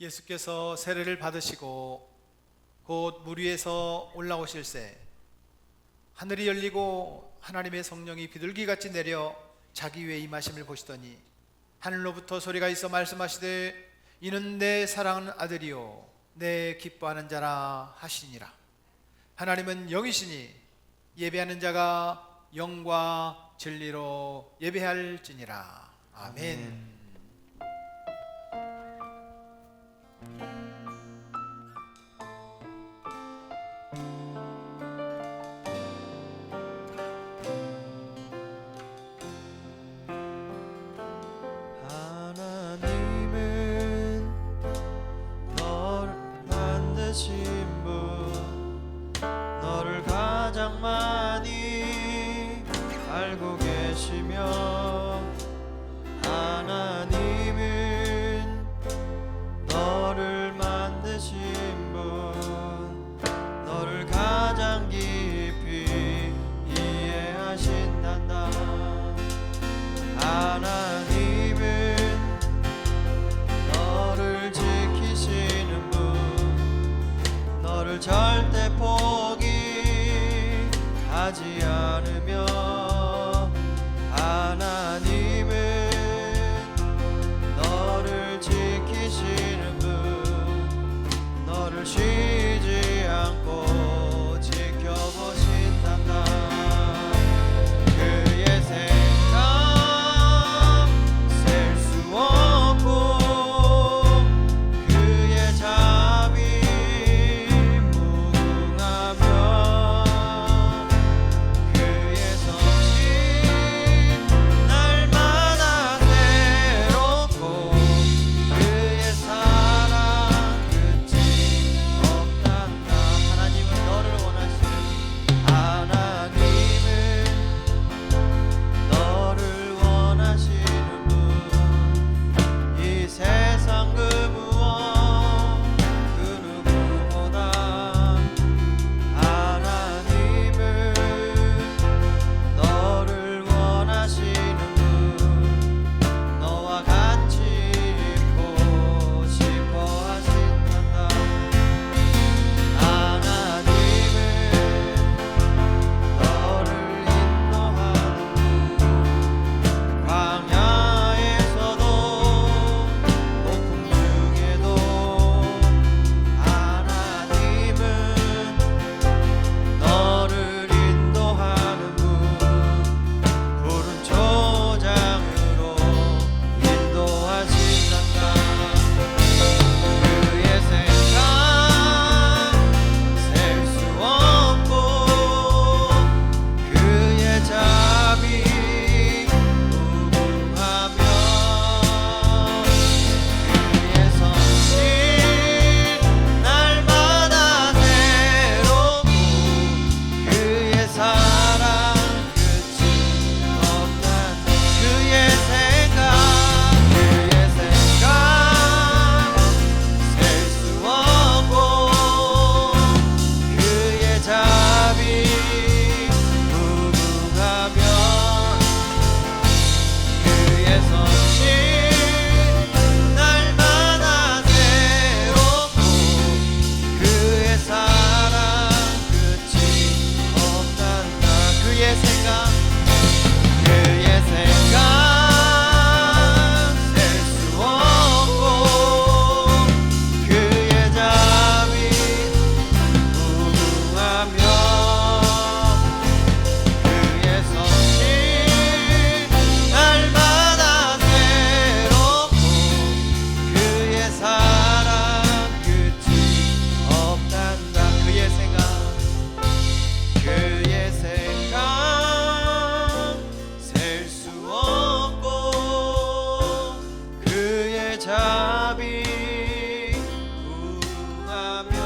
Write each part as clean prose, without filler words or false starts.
예수께서 세례를 받으시고 곧 물 위에서 올라오실새 하늘이 열리고 하나님의 성령이 비둘기같이 내려 자기 위에 임하심을 보시더니 하늘로부터 소리가 있어 말씀하시되 이는 내 사랑하는 아들이요 내 기뻐하는 자라 하시니라. 하나님은 영이시니 예배하는 자가 영과 진리로 예배할지니라. 아멘. 너를 가장 많이 알고 계시며 하나님은 너를 만드신 분 너를 가장 깊이 이해하신단다. 하나님은 너를 지키시는 분 너를 절대 포기하지 않으며 하나님은 너를 지키시는 분 너를 쉬지 않고 지켜보신단다. 그의 생각 셀 수 없고 그의 자비 무궁하며 그의 섭씨 날마다 새롭고 그의 사랑 끝이 없단다. 하나님은 너를 원하시는 하나님은 너를 원하시는 분 이 세상 그 무엇 그 누구보다 하나님은 너를 원하시는 분 너와 같이 있고 싶어 하신단다. 하나님은 너를 인도하는 분 광야에서도 폭풍 중에도 하나님은 너를 인도하는 분 푸른 초장으로 인도하신단다. 그의 생각 셀 수 없고 그의 자비 무궁하며 그의 섭씨 날마다 새롭고 그의 사랑 끝이 없단다. 그의 생각 셀 수 없고 그의 자비 무궁하며 그의 섭씨 날마다 새롭고 그의 사랑 끝이 없단다. 그의 생각 셀 수 없고 그의 자비 무궁하며 그의 섭씨 날마다 새롭고 그의 사랑 끝이 없단다. 그의 생각 셀 수 없고 그의 자비 무궁하며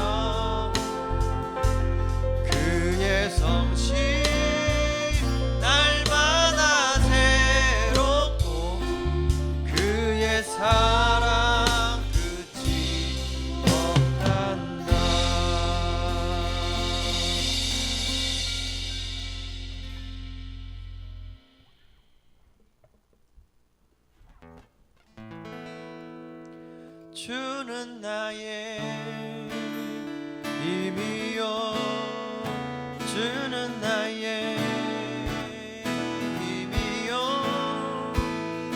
그의 섭씨 날마다 새롭고 주는 나의 힘이요 주는 나의 힘이요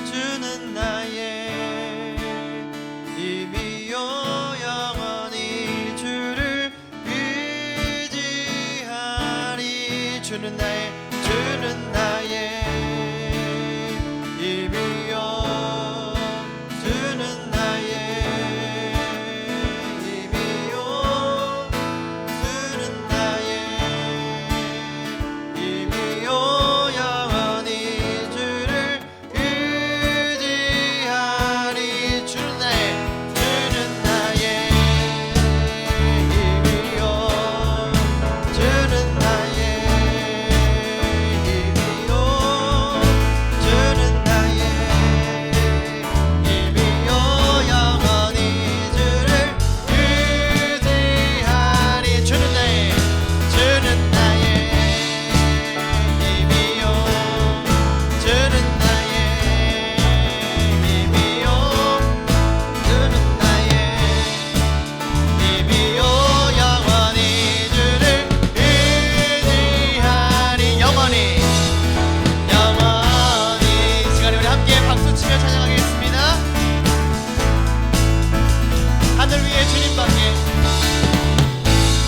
주는 나의 힘이요 영원히 주를 의지하리 주는 나의 힘이요 주는 나의 힘이요 주는 나의 힘이요 영원히 주를 의지하리 주는 나의 힘이요 주는 나의 힘이요 주는 나의 힘이요 영원히 주를 의지하리 주는 나의 힘이요 주는 나의 힘이요 주는 나의 힘이요 영원히 주를 의지하리 영원히 이 시간에 우리 함께 박수치며 찬양하겠습니다. 하늘 위에 주님밖에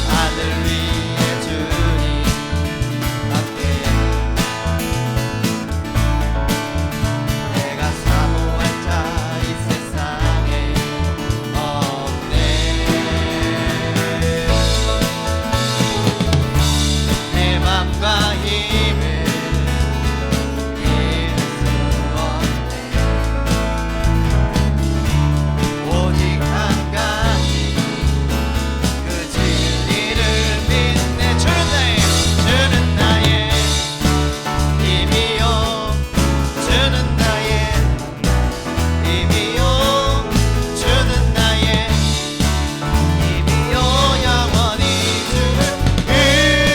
하늘 위에 주님밖에 내가 사모할 자 이 세상에 없네 내 맘과 힘을 믿을 수 없네 오직 한 가지 그 진리를 믿네 주는 나의 힘이요 주는 나의 힘이요 주는 나의 힘이요 영원히 주를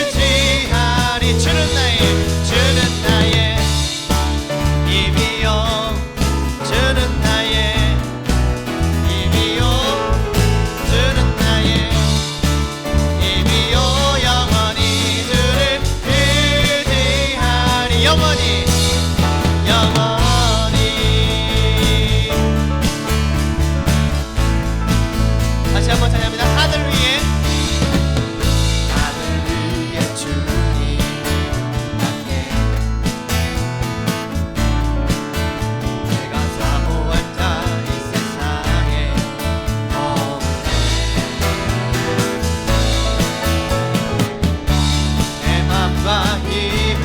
의지하리 주는 나의 힘이요 주는 나의 힘이요 주는 나의 힘이요 영원히 주를 의지하리 영원히 다시 한번 찬양합니다. 하늘 위에 주님밖에 내가 사모할 자 이 세상에 없네 내 맘과 힘을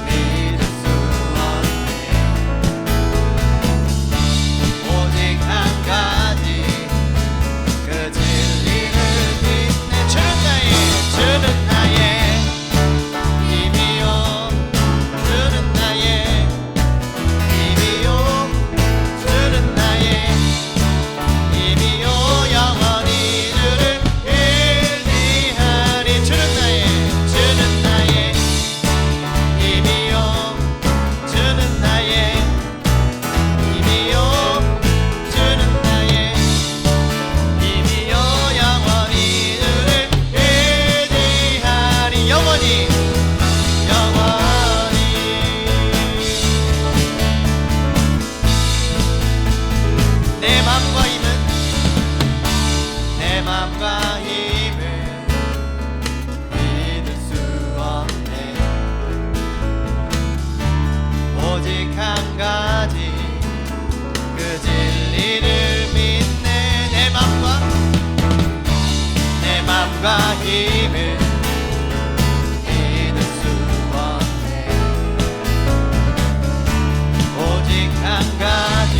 믿을 수 없네 오직 한 가지 그 진리를 믿네 주는 나의 힘이요 주는 나의 힘이요 주는 나의 힘이요 영원히 주를 의지하리 주는 나의 힘이요 주는 나의 힘이요 주는 나의 힘이요 영원히 주를 의지하리 영원히 내 맘과 힘을 믿을 수 없네 오직 한 가지 그 진리를 믿네 내 맘과 힘을 믿을 수 없네 오직 한 가지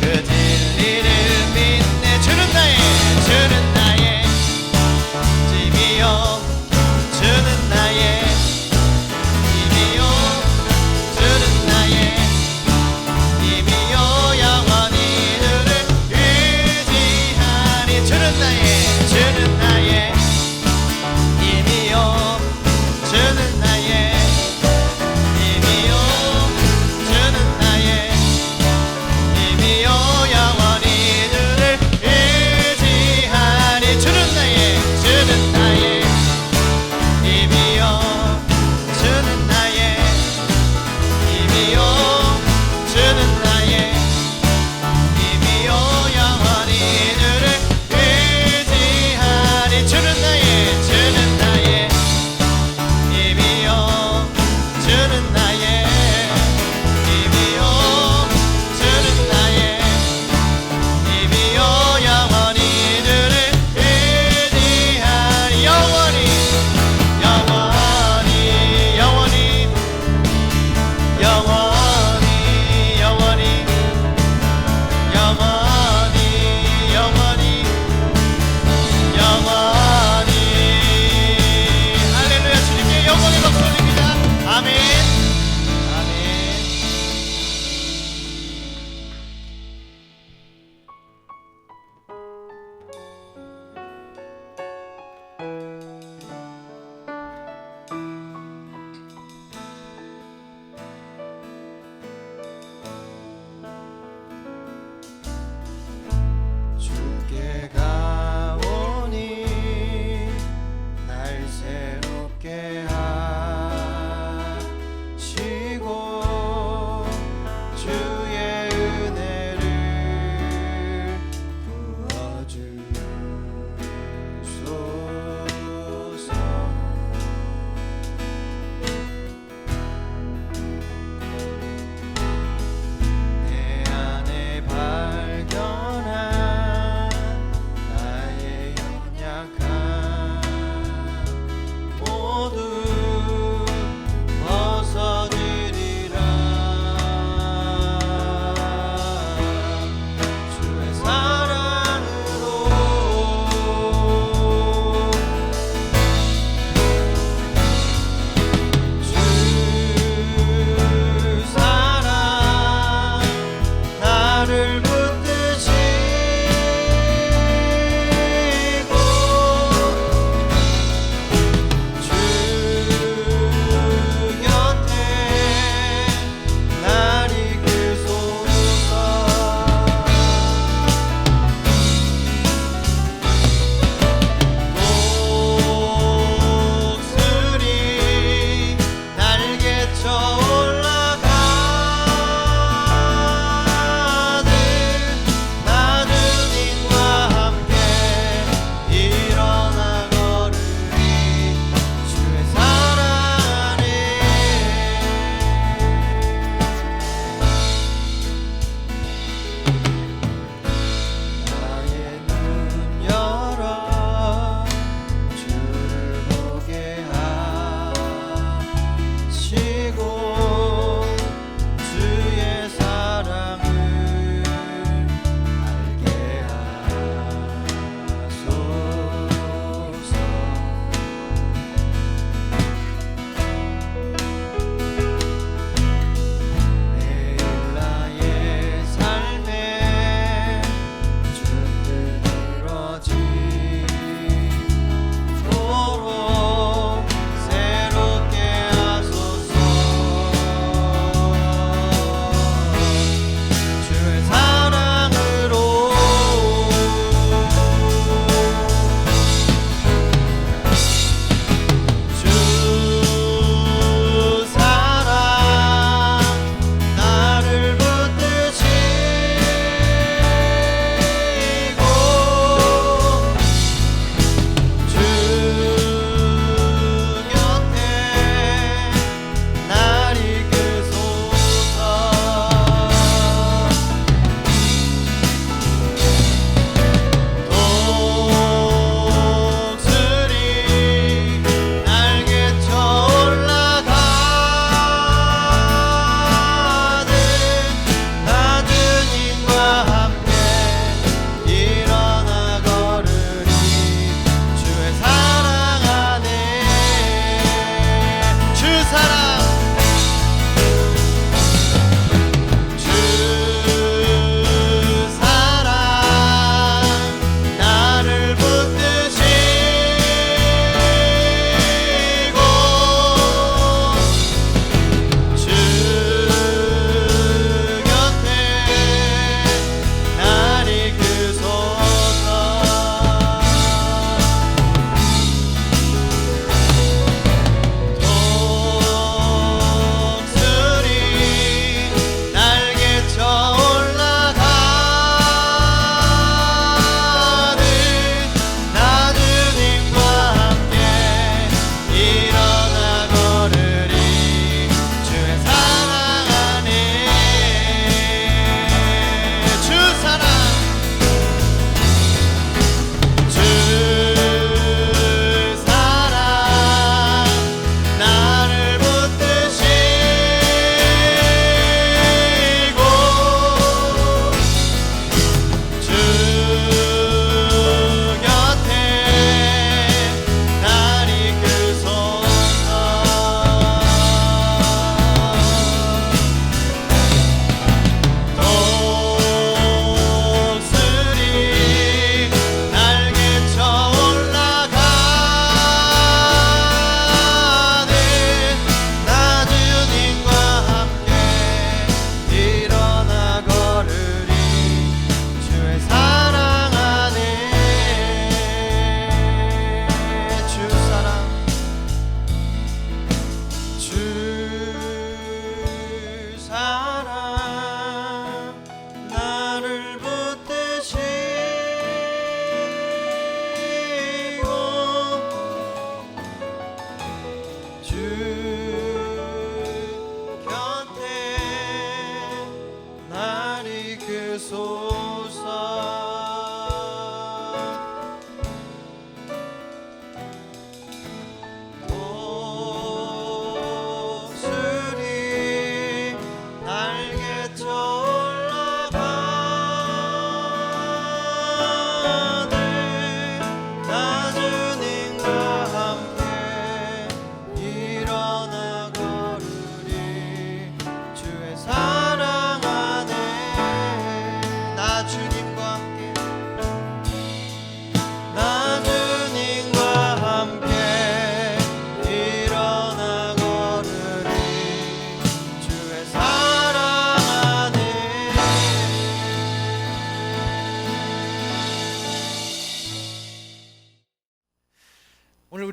그 진리를 믿네 주는 나의 힘이요 주는 나의 힘이요 주는 나의 힘이요 영원히 주를 의지하리 주는 나의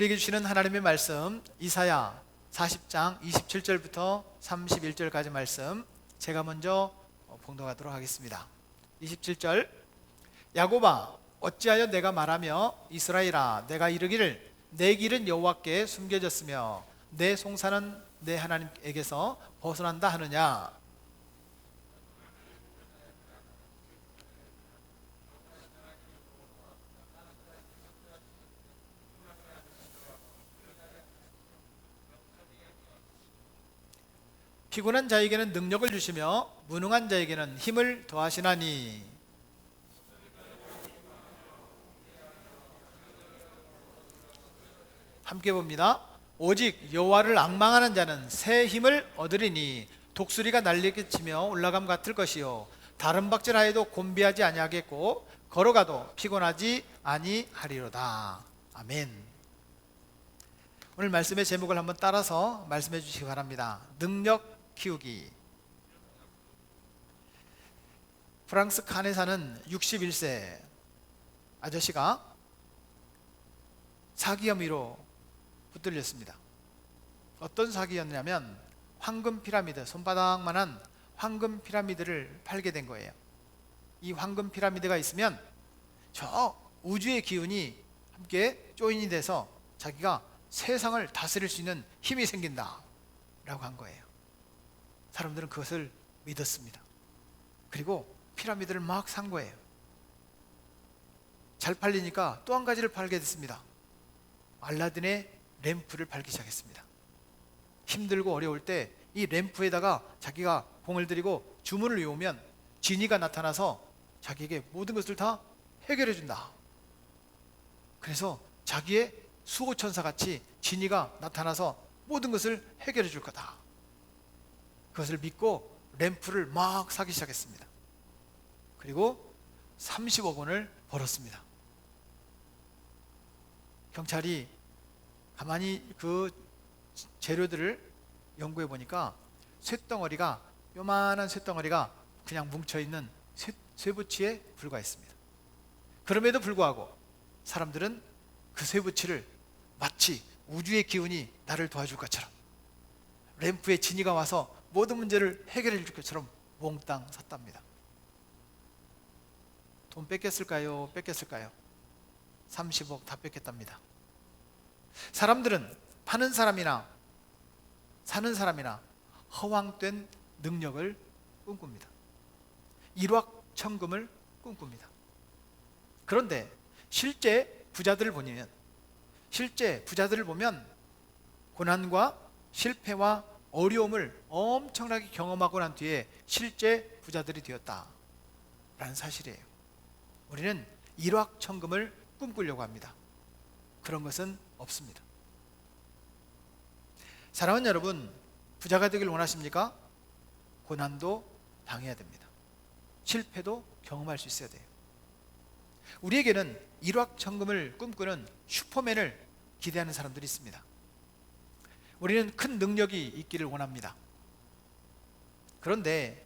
우리에게 주시는 하나님의 말씀, 이사야 40장 27절부터 31절까지 말씀, 제가 먼저 봉독하도록 하겠습니다. 27절, 야곱아 어찌하여 내가 말하며 이스라엘아 내가 이르기를 내 길은 여호와께 숨겨졌으며 내 송사는 내 하나님에게서 벗어난다 하느냐. 피곤한 자에게는 능력을 주시며 무능한 자에게는 힘을 더하시나니. 함께 봅니다. 오직 여호와를 앙망하는 자는 새 힘을 얻으리니 독수리가 날개를 치며 올라감 같을 것이요 다른 박질하여도 곤비하지 아니하겠고 걸어가도 피곤하지 아니하리로다. 아멘. 오늘 말씀의 제목을 한번 따라서 말씀해 주시기 바랍니다. 능력 키우기. 프랑스 칸에 사는 61세 아저씨가 사기 혐의로 붙들렸습니다. 어떤 사기였냐면 황금 피라미드, 손바닥만한 황금 피라미드를 팔게 된 거예요. 이 황금 피라미드가 있으면 저 우주의 기운이 함께 조인이 돼서 자기가 세상을 다스릴 수 있는 힘이 생긴다 라고 한 거예요. 사람들은 그것을 믿었습니다. 그리고 피라미드를 막 산 거예요. 잘 팔리니까 또 한 가지를 팔게 됐습니다. 알라딘의 램프를 팔기 시작했습니다. 힘들고 어려울 때 이 램프에다가 자기가 공을 들이고 주문을 외우면 지니가 나타나서 자기에게 모든 것을 다 해결해 준다. 그래서 자기의 수호천사같이 지니가 나타나서 모든 것을 해결해 줄 거다. 그것을 믿고 램프를 막 사기 시작했습니다. 그리고 30억 원을 벌었습니다. 경찰이 가만히 그 재료들을 연구해 보니까 쇳덩어리가, 요만한 쇳덩어리가 그냥 뭉쳐있는 쇠붙이에 불과했습니다. 그럼에도 불구하고 사람들은 그 쇠붙이를 마치 우주의 기운이 나를 도와줄 것처럼, 램프에 지니가 와서 모든 문제를 해결해 줄 것처럼 몽땅 샀답니다. 돈 뺏겼을까요? 뺏겼을까요? 30억 다 뺏겼답니다. 사람들은 파는 사람이나 사는 사람이나 허황된 능력을 꿈꿉니다. 일확천금을 꿈꿉니다. 그런데 실제 부자들을 보면 고난과 실패와 어려움을 엄청나게 경험하고 난 뒤에 실제 부자들이 되었다라는 사실이에요. 우리는 일확천금을 꿈꾸려고 합니다. 그런 것은 없습니다. 사랑하는 여러분, 부자가 되길 원하십니까? 고난도 당해야 됩니다. 실패도 경험할 수 있어야 돼요. 우리에게는 일확천금을 꿈꾸는 슈퍼맨을 기대하는 사람들이 있습니다. 우리는 큰 능력이 있기를 원합니다. 그런데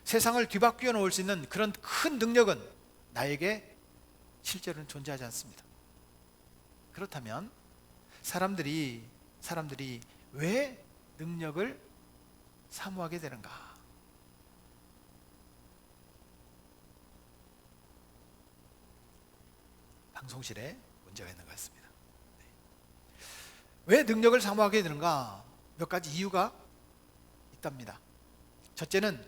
세상을 뒤바뀌어 놓을 수 있는 그런 큰 능력은 나에게 실제로는 존재하지 않습니다. 그렇다면 사람들이 왜 능력을 사모하게 되는가? 방송실에 문제가 있는 것 같습니다. 왜 능력을 사모하게 되는가? 몇 가지 이유가 있답니다. 첫째는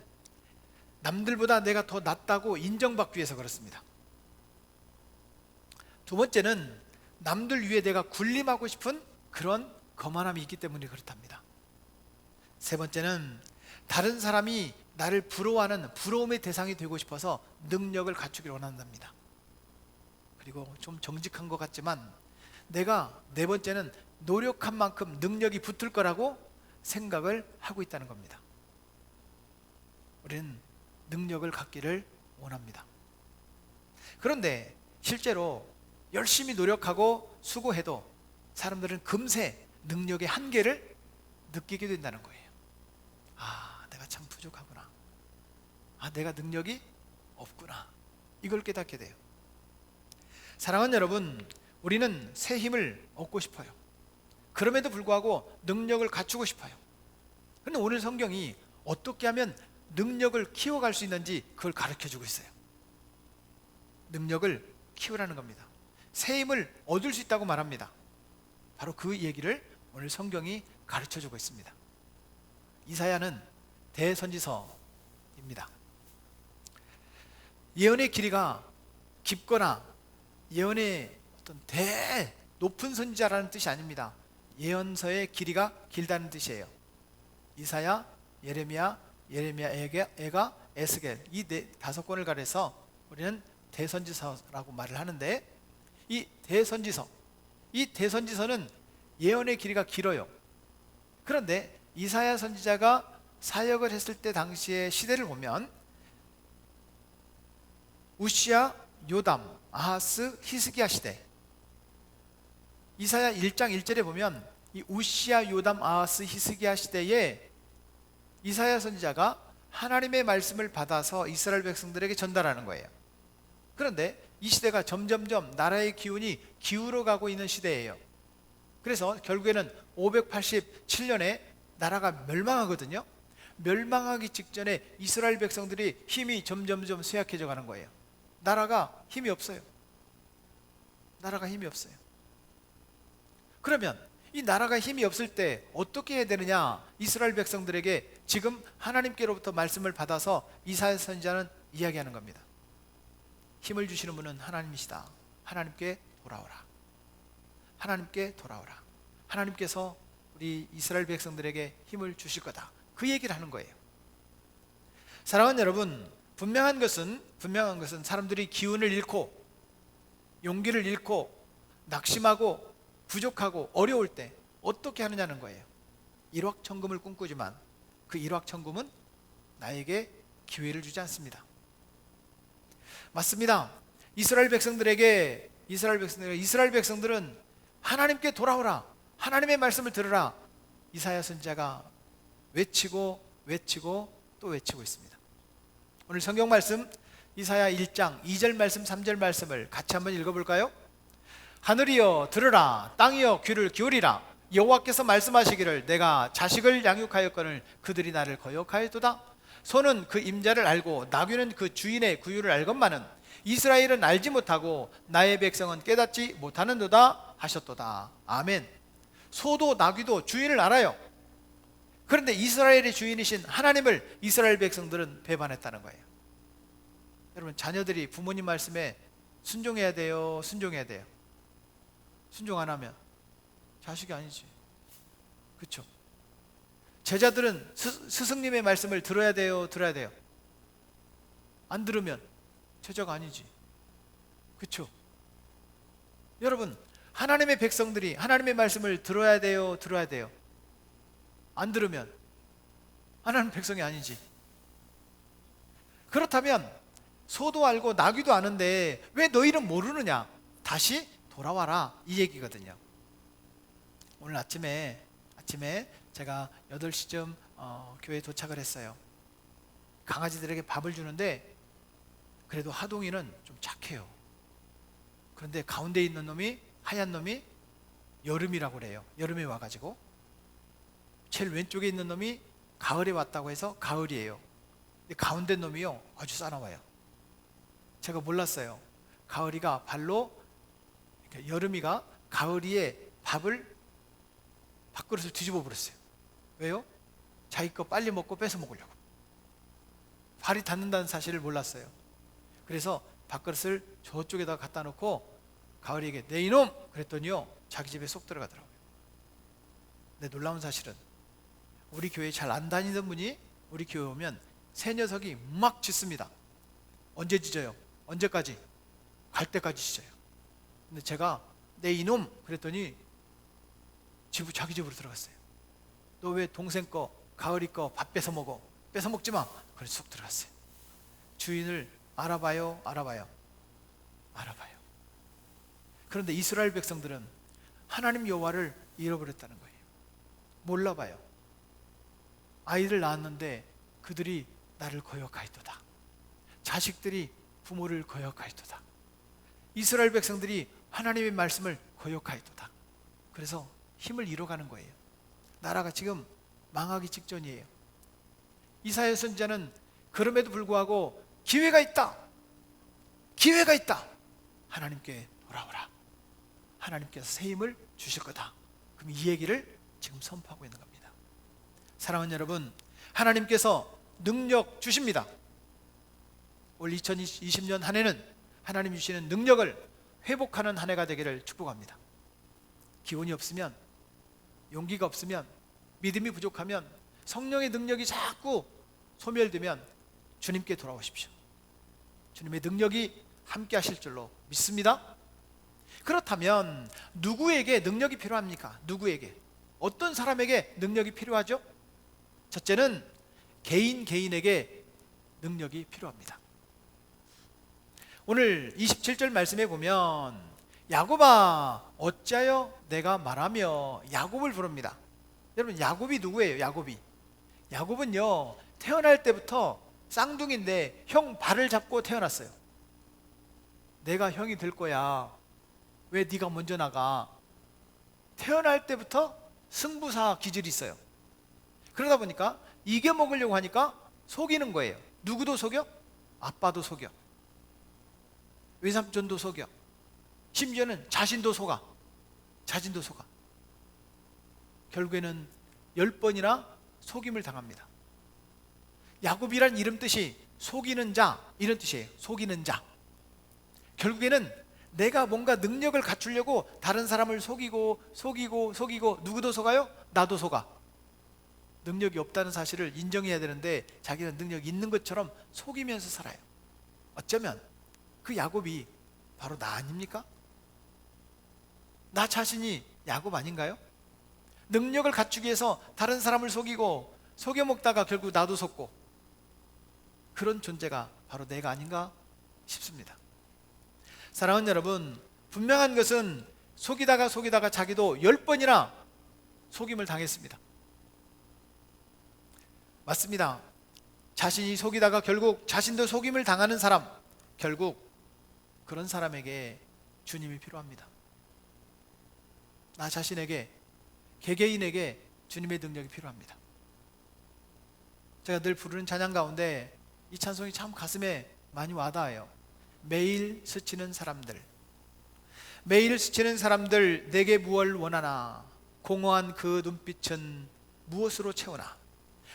남들보다 내가 더 낫다고 인정받기 위해서 그렇습니다. 두 번째는 남들 위에 내가 군림하고 싶은 그런 거만함이 있기 때문에 그렇답니다. 세 번째는 다른 사람이 나를 부러워하는 부러움의 대상이 되고 싶어서 능력을 갖추기를 원한답니다. 그리고 좀 정직한 것 같지만 네 번째는 노력한 만큼 능력이 붙을 거라고 생각을 하고 있다는 겁니다. 우리는 능력을 갖기를 원합니다. 그런데 실제로 열심히 노력하고 수고해도 사람들은 금세 능력의 한계를 느끼게 된다는 거예요. 내가 참 부족하구나. 내가 능력이 없구나. 이걸 깨닫게 돼요. 사랑하는 여러분, 우리는 새 힘을 얻고 싶어요. 그럼에도 불구하고 능력을 갖추고 싶어요. 그런데 오늘 성경이 어떻게 하면 능력을 키워갈 수 있는지 그걸 가르쳐주고 있어요. 능력을 키우라는 겁니다. 새 힘을 얻을 수 있다고 말합니다. 바로 그 얘기를 오늘 성경이 가르쳐주고 있습니다. 이사야는 대선지서입니다. 예언의 길이가 깊거나 예언의 어떤 높은 선지자라는 뜻이 아닙니다. 예언서의 길이가 길다는 뜻이에요. 이사야, 예레미야, 에가, 에스겔 이 다섯 권을 가려서 우리는 대선지서라고 말을 하는데, 이 대선지서는 예언의 길이가 길어요. 그런데 이사야 선지자가 사역을 했을 때 당시의 시대를 보면 우시야, 요담, 아하스, 히스기야 시대. 이사야 1장 1절에 보면 이 우시야, 요담, 아하스, 히스기야 시대에 이사야 선지자가 하나님의 말씀을 받아서 이스라엘 백성들에게 전달하는 거예요. 그런데 이 시대가 점점점 나라의 기운이 기울어 가고 있는 시대예요. 그래서 결국에는 587년에 나라가 멸망하거든요. 멸망하기 직전에 이스라엘 백성들이 힘이 점점점 쇠약해져 가는 거예요. 나라가 힘이 없어요. 그러면 이 나라가 힘이 없을 때 어떻게 해야 되느냐? 이스라엘 백성들에게 지금 하나님께로부터 말씀을 받아서 이사야 선지자는 이야기하는 겁니다. 힘을 주시는 분은 하나님이시다. 하나님께 돌아오라. 하나님께서 우리 이스라엘 백성들에게 힘을 주실 거다. 그 얘기를 하는 거예요. 사랑하는 여러분, 분명한 것은 사람들이 기운을 잃고 용기를 잃고 낙심하고 부족하고 어려울 때 어떻게 하느냐는 거예요. 일확천금을 꿈꾸지만 그 일확천금은 나에게 기회를 주지 않습니다. 맞습니다. 이스라엘 백성들은 하나님께 돌아오라, 하나님의 말씀을 들으라, 이사야 선지자가 외치고 또 외치고 있습니다. 오늘 성경 말씀 이사야 1장 2절 말씀 3절 말씀을 같이 한번 읽어볼까요? 하늘이여 들으라, 땅이여 귀를 기울이라. 여호와께서 말씀하시기를 내가 자식을 양육하였거늘 그들이 나를 거역하였도다. 소는 그 임자를 알고 나귀는 그 주인의 구유를 알건만은 이스라엘은 알지 못하고 나의 백성은 깨닫지 못하는도다 하셨도다. 아멘. 소도 나귀도 주인을 알아요. 그런데 이스라엘의 주인이신 하나님을 이스라엘 백성들은 배반했다는 거예요. 여러분, 자녀들이 부모님 말씀에 순종해야 돼요, 순종 안 하면 자식이 아니지. 그렇죠? 제자들은 스승님의 말씀을 들어야 돼요. 안 들으면 제자가 아니지. 그렇죠? 여러분, 하나님의 백성들이 하나님의 말씀을 들어야 돼요. 안 들으면 하나님 백성이 아니지. 그렇다면 소도 알고 나귀도 아는데 왜 너희는 모르느냐? 다시 돌아와라, 이 얘기거든요. 오늘 아침에 제가 8시쯤 교회에 도착을 했어요. 강아지들에게 밥을 주는데 그래도 하동이는 좀 착해요. 그런데 가운데 있는 놈이, 하얀 놈이 여름이라고 그래요. 여름에 와가지고 제일 왼쪽에 있는 놈이 가을에 왔다고 해서 가을이에요. 근데 가운데 놈이요 아주 싸나워요. 제가 몰랐어요. 가을이가 발로, 여름이가 가을이의 밥그릇을 뒤집어 버렸어요. 왜요? 자기 거 빨리 먹고 뺏어 먹으려고. 발이 닿는다는 사실을 몰랐어요. 그래서 밥그릇을 저쪽에다 갖다 놓고 가을이에게 내 이놈! 그랬더니요 자기 집에 쏙 들어가더라고요. 근데 놀라운 사실은 우리 교회에 잘 안 다니던 분이 우리 교회 오면 새 녀석이 막 짖습니다. 언제 짖어요? 언제까지? 갈 때까지 짖어요. 근데 제가 내 이놈! 그랬더니 자기 집으로 들어갔어요. 너 왜 동생 거, 가을이 거 밥 뺏어 먹어? 뺏어 먹지 마! 그래서 쑥 들어갔어요. 주인을 알아봐요. 그런데 이스라엘 백성들은 하나님 여호와를 잃어버렸다는 거예요. 몰라봐요. 아이를 낳았는데 그들이 나를 거역하였도다. 자식들이 부모를 거역하였도다. 이스라엘 백성들이 하나님의 말씀을 거역하였도다. 그래서 힘을 잃어가는 거예요. 나라가 지금 망하기 직전이에요. 이사야 선지자는 그럼에도 불구하고 기회가 있다, 기회가 있다, 하나님께 돌아오라, 하나님께서 새 힘을 주실 거다. 그럼 이 얘기를 지금 선포하고 있는 겁니다. 사랑하는 여러분, 하나님께서 능력 주십니다. 올 2020년 한 해는 하나님 주시는 능력을 회복하는 한 해가 되기를 축복합니다. 기운이 없으면, 용기가 없으면, 믿음이 부족하면, 성령의 능력이 자꾸 소멸되면 주님께 돌아오십시오. 주님의 능력이 함께 하실 줄로 믿습니다. 그렇다면 누구에게 능력이 필요합니까? 누구에게? 어떤 사람에게 능력이 필요하죠? 첫째는 개인에게 능력이 필요합니다. 오늘 27절 말씀에 보면 야곱아 어찌하여 내가 말하며 야곱을 부릅니다. 여러분, 야곱이 누구예요? 야곱은요, 태어날 때부터 쌍둥이인데 형 발을 잡고 태어났어요. 내가 형이 될 거야, 왜 네가 먼저 나가? 태어날 때부터 승부사 기질이 있어요. 그러다 보니까 이겨먹으려고 하니까 속이는 거예요. 누구도 속여? 아빠도 속여, 외삼촌도 속여, 심지어는 자신도 속아. 결국에는 10번이나 속임을 당합니다. 야곱이란 이름 뜻이 속이는 자, 이런 뜻이에요. 속이는 자. 결국에는 내가 뭔가 능력을 갖추려고 다른 사람을 속이고 누구도 속아요? 나도 속아. 능력이 없다는 사실을 인정해야 되는데 자기는 능력이 있는 것처럼 속이면서 살아요. 어쩌면 그 야곱이 바로 나 아닙니까? 나 자신이 야곱 아닌가요? 능력을 갖추기 위해서 다른 사람을 속여먹다가 결국 나도 속고, 그런 존재가 바로 내가 아닌가 싶습니다. 사랑하는 여러분, 분명한 것은 속이다가 자기도 10번이나 속임을 당했습니다. 맞습니다. 자신이 속이다가 결국 자신도 속임을 당하는 사람, 결국 그런 사람에게 주님이 필요합니다. 나 자신에게, 개개인에게 주님의 능력이 필요합니다. 제가 늘 부르는 찬양 가운데 이 찬송이 참 가슴에 많이 와닿아요. 매일 스치는 사람들, 내게 무엇을 원하나, 공허한 그 눈빛은 무엇으로 채우나,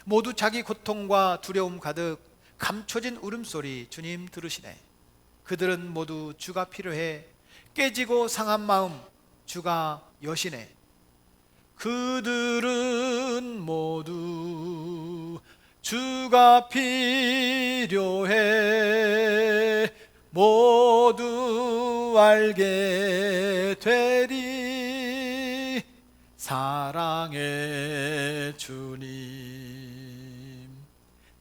모두 자기 고통과 두려움 가득 감춰진 울음소리 주님 들으시네. 그들은 모두 주가 필요해 깨지고 상한 마음 주가 여시네. 그들은 모두 주가 필요해 모두 알게 되리 사랑의 주님.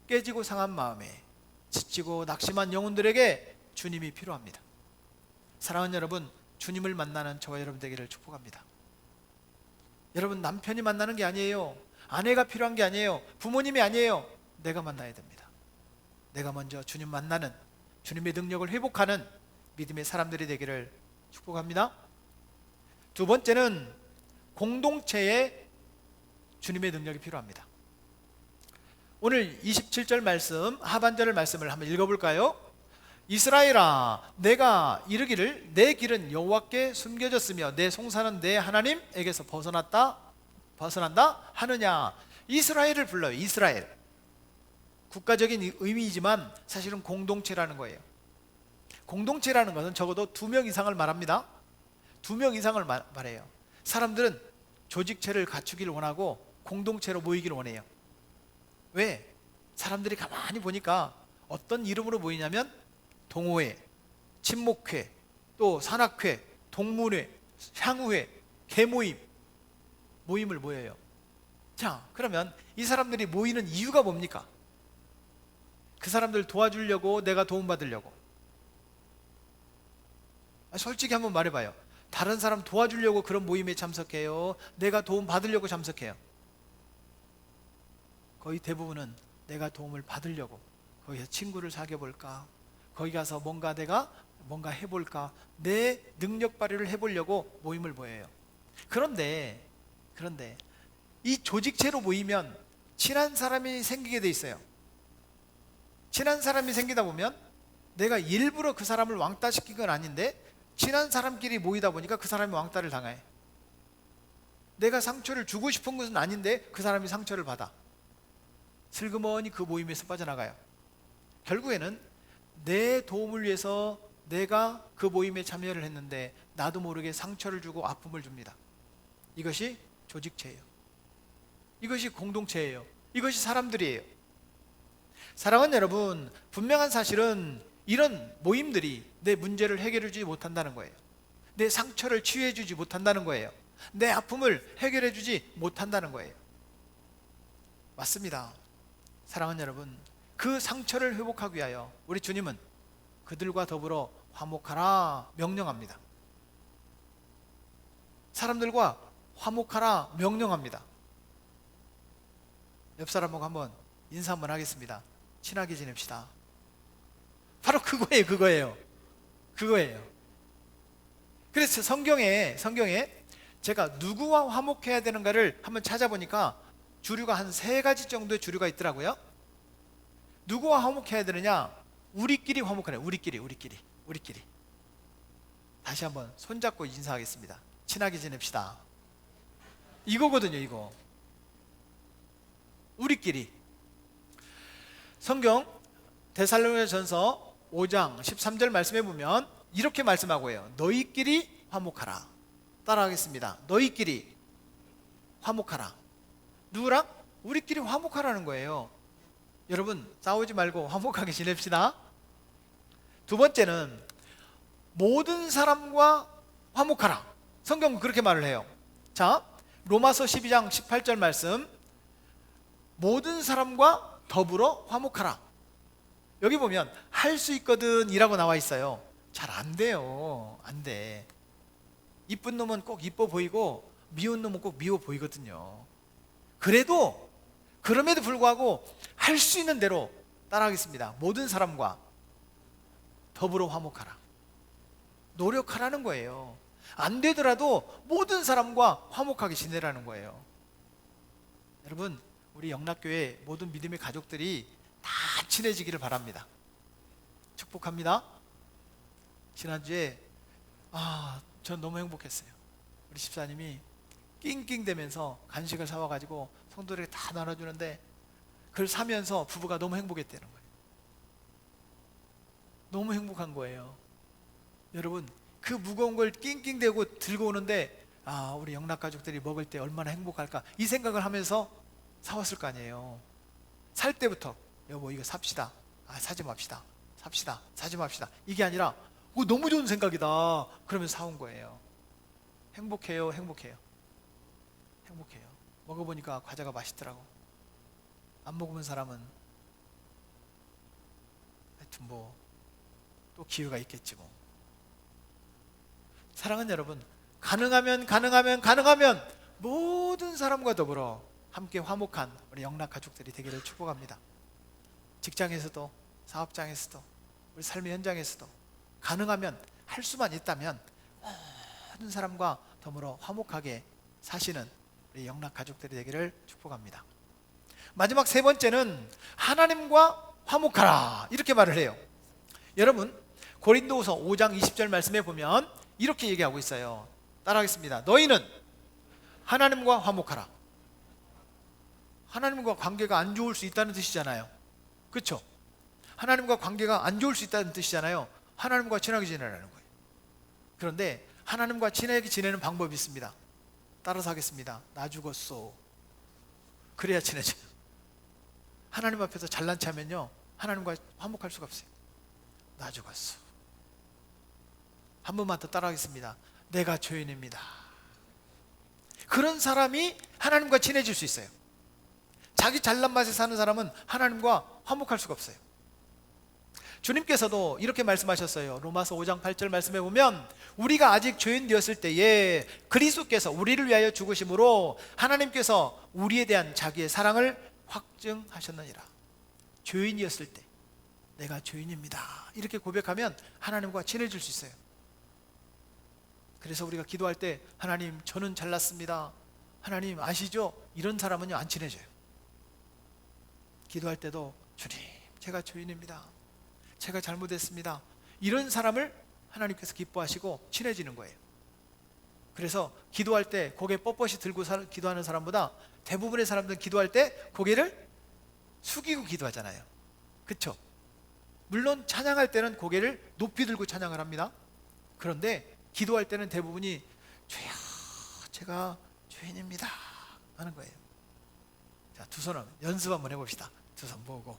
깨지고 상한 마음에 지치고 낙심한 영혼들에게 주님이 필요합니다. 사랑하는 여러분, 주님을 만나는 저와 여러분 되기를 축복합니다. 여러분, 남편이 만나는 게 아니에요. 아내가 필요한 게 아니에요. 부모님이 아니에요. 내가 만나야 됩니다. 내가 먼저 주님 만나는, 주님의 능력을 회복하는 믿음의 사람들이 되기를 축복합니다. 두 번째는 공동체에 주님의 능력이 필요합니다. 오늘 27절 말씀, 하반절 말씀을 한번 읽어볼까요? 이스라엘아, 내가 이르기를 내 길은 여호와께 숨겨졌으며 내 송사는 내 하나님에게서 벗어난다 하느냐. 이스라엘을 불러요. 이스라엘. 국가적인 의미이지만 사실은 공동체라는 거예요. 공동체라는 것은 적어도 2명 이상을 말합니다. 2명 이상을 말해요. 사람들은 조직체를 갖추기를 원하고 공동체로 모이기를 원해요. 왜? 사람들이 가만히 보니까 어떤 이름으로 모이냐면 동호회, 친목회, 또 산악회, 동문회, 향후회, 개모임, 모임을 모여요. 자, 그러면 이 사람들이 모이는 이유가 뭡니까? 그 사람들 도와주려고, 내가 도움받으려고. 솔직히 한번 말해봐요. 다른 사람 도와주려고 그런 모임에 참석해요? 내가 도움받으려고 참석해요? 거의 대부분은 내가 도움을 받으려고, 거기서 친구를 사귀어볼까, 거기 가서 뭔가 내가 뭔가 해볼까, 내 능력 발휘를 해보려고 모임을 모여요. 그런데 이 조직체로 모이면 친한 사람이 생기게 돼 있어요. 친한 사람이 생기다 보면 내가 일부러 그 사람을 왕따시킨 건 아닌데 친한 사람끼리 모이다 보니까 그 사람이 왕따를 당해. 내가 상처를 주고 싶은 것은 아닌데 그 사람이 상처를 받아. 슬그머니 그 모임에서 빠져나가요. 결국에는 내 도움을 위해서 내가 그 모임에 참여를 했는데 나도 모르게 상처를 주고 아픔을 줍니다. 이것이 조직체예요. 이것이 공동체예요. 이것이 사람들이에요. 사랑하는 여러분, 분명한 사실은 이런 모임들이 내 문제를 해결해 주지 못한다는 거예요. 내 상처를 치유해 주지 못한다는 거예요. 내 아픔을 해결해 주지 못한다는 거예요. 맞습니다. 사랑하는 여러분, 그 상처를 회복하기 위하여 우리 주님은 그들과 더불어 화목하라 명령합니다. 사람들과 화목하라 명령합니다. 옆 사람하고 한번 인사 한번 하겠습니다. 친하게 지냅시다. 바로 그거예요. 그래서 성경에 제가 누구와 화목해야 되는가를 한번 찾아보니까 주류가 한 3가지 정도의 주류가 있더라고요. 누구와 화목해야 되느냐? 우리끼리 화목하네. 우리끼리. 다시 한번 손잡고 인사하겠습니다. 친하게 지냅시다. 이거거든요, 이거. 우리끼리. 성경 데살로니가전서 5장 13절 말씀해 보면 이렇게 말씀하고 해요. 너희끼리 화목하라. 따라하겠습니다. 너희끼리 화목하라. 누구랑? 우리끼리 화목하라는 거예요. 여러분, 싸우지 말고 화목하게 지냅시다. 두 번째는 모든 사람과 화목하라. 성경은 그렇게 말을 해요. 자, 로마서 12장 18절 말씀, 모든 사람과 더불어 화목하라. 여기 보면 할 수 있거든 이라고 나와 있어요. 잘 안 돼요. 안 돼. 이쁜 놈은 꼭 이뻐 보이고 미운 놈은 꼭 미워 보이거든요. 그럼에도 불구하고 할 수 있는 대로 따라하겠습니다. 모든 사람과 더불어 화목하라. 노력하라는 거예요. 안 되더라도 모든 사람과 화목하게 지내라는 거예요. 여러분, 우리 영락교회 모든 믿음의 가족들이 다 친해지기를 바랍니다. 축복합니다. 지난주에 전 너무 행복했어요. 우리 집사님이 낑낑대면서 간식을 사와가지고 성도들에게 다 나눠주는데 그걸 사면서 부부가 너무 행복했다는 거예요. 너무 행복한 거예요. 여러분, 그 무거운 걸 낑낑대고 들고 오는데 우리 영락가족들이 먹을 때 얼마나 행복할까 이 생각을 하면서 사왔을 거 아니에요. 살 때부터 여보 이거 삽시다. 사지 맙시다. 삽시다. 사지 맙시다. 이게 아니라 너무 좋은 생각이다. 그러면서 사온 거예요. 행복해요. 먹어보니까 과자가 맛있더라고. 안 먹으면 사람은 하여튼 또 기회가 있겠지 뭐. 사랑하는 여러분, 가능하면 모든 사람과 더불어 함께 화목한 우리 영락 가족들이 되기를 축복합니다. 직장에서도 사업장에서도 우리 삶의 현장에서도 가능하면 할 수만 있다면 모든 사람과 더불어 화목하게 사시는 우리 영락 가족들이 되기를 축복합니다. 마지막 3번째는 하나님과 화목하라 이렇게 말을 해요. 여러분, 고린도후서 5장 20절 말씀에 보면 이렇게 얘기하고 있어요. 따라하겠습니다. 너희는 하나님과 화목하라. 하나님과 관계가 안 좋을 수 있다는 뜻이잖아요. 그렇죠? 하나님과 관계가 안 좋을 수 있다는 뜻이잖아요. 하나님과 친하게 지내라는 거예요. 그런데 하나님과 친하게 지내는 방법이 있습니다. 따라서 하겠습니다. 나 죽었소. 그래야 친해져요. 하나님 앞에서 잘난 체하면요 하나님과 화목할 수가 없어요. 나 죽었어. 한 번만 더 따라하겠습니다. 내가 죄인입니다. 그런 사람이 하나님과 친해질 수 있어요. 자기 잘난 맛에 사는 사람은 하나님과 화목할 수가 없어요. 주님께서도 이렇게 말씀하셨어요. 로마서 5장 8절 말씀에 보면 우리가 아직 죄인 되었을 때에 그리스도께서 우리를 위하여 죽으심으로 하나님께서 우리에 대한 자기의 사랑을 확증하셨느니라. 죄인이었을 때 내가 죄인입니다. 이렇게 고백하면 하나님과 친해질 수 있어요. 그래서 우리가 기도할 때 하나님 저는 잘났습니다, 하나님 아시죠? 이런 사람은요 안 친해져요. 기도할 때도 주님 제가 죄인입니다, 제가 잘못했습니다, 이런 사람을 하나님께서 기뻐하시고 친해지는 거예요. 그래서 기도할 때 고개 뻣뻣이 들고 기도하는 사람보다 대부분의 사람들은 기도할 때 고개를 숙이고 기도하잖아요. 그렇죠? 물론 찬양할 때는 고개를 높이 들고 찬양을 합니다. 그런데 기도할 때는 대부분이 주여 제가 죄인입니다 하는 거예요. 자, 두 손은 연습 한번 해봅시다. 두 손 모으고